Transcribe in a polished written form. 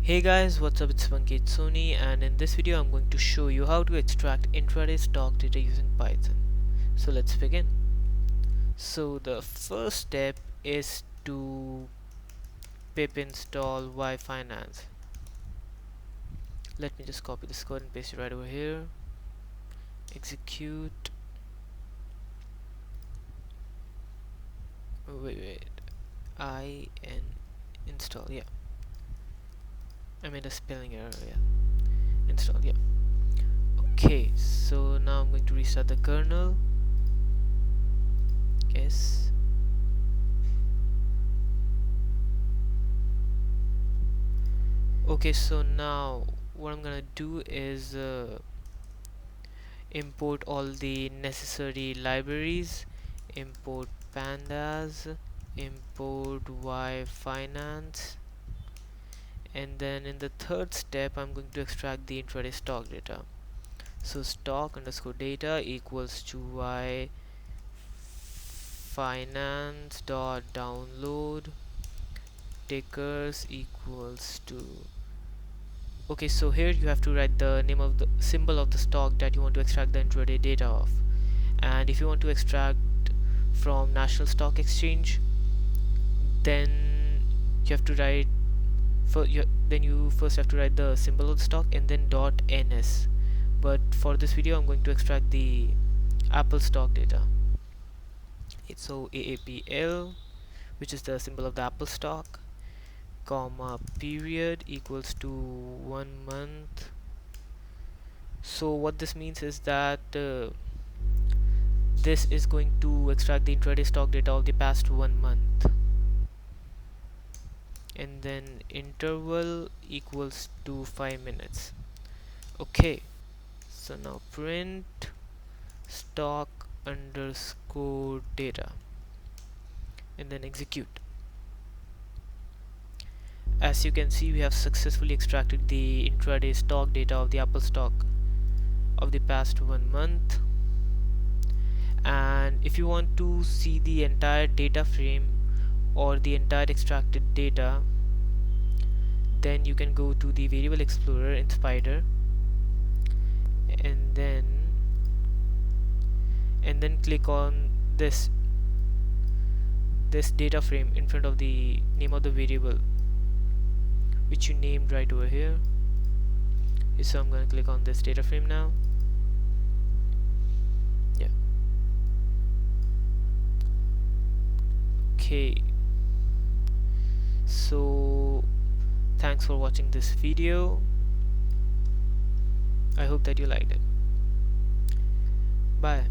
Hey guys, what's up? It's Bankej Soni, and in this video I'm going to show you how to extract intraday stock data using Python. So let's begin. So the first step is to pip install Y Finance. Let me just copy this code and paste it right over here. Execute. Wait. Install. Yeah, I made a spelling error. Yeah, install. Yeah. Okay, so now I'm going to restart the kernel. Yes. Okay, so now what I'm gonna do is import all the necessary libraries. Import pandas, import Y Finance, and then in the third step I'm going to extract the intraday stock data. So stock underscore data equals to Y Finance dot download tickers equals to. Okay, so here you have to write the name of the symbol of the stock that you want to extract the intraday data of. And if you want to extract from National Stock Exchange, then you have to write then you first have to write the symbol of the stock and then .ns. But for this video I'm going to extract the Apple stock data. So AAPL, which is the symbol of the Apple stock, comma period equals to 1 month. So what this means is that this is going to extract the intraday stock data of the past 1 month, and then interval equals to 5 minutes. Okay, so now print stock underscore data and then execute. As you can see, we have successfully extracted the intraday stock data of the Apple stock of the past 1 month. And if you want to see the entire data frame or the entire extracted data, then you can go to the variable explorer in Spider and then click on this data frame in front of the name of the variable which you named right over here. So I'm going to click on this data frame now. Yeah. Okay, so thanks for watching this video. I hope that you liked it. Bye.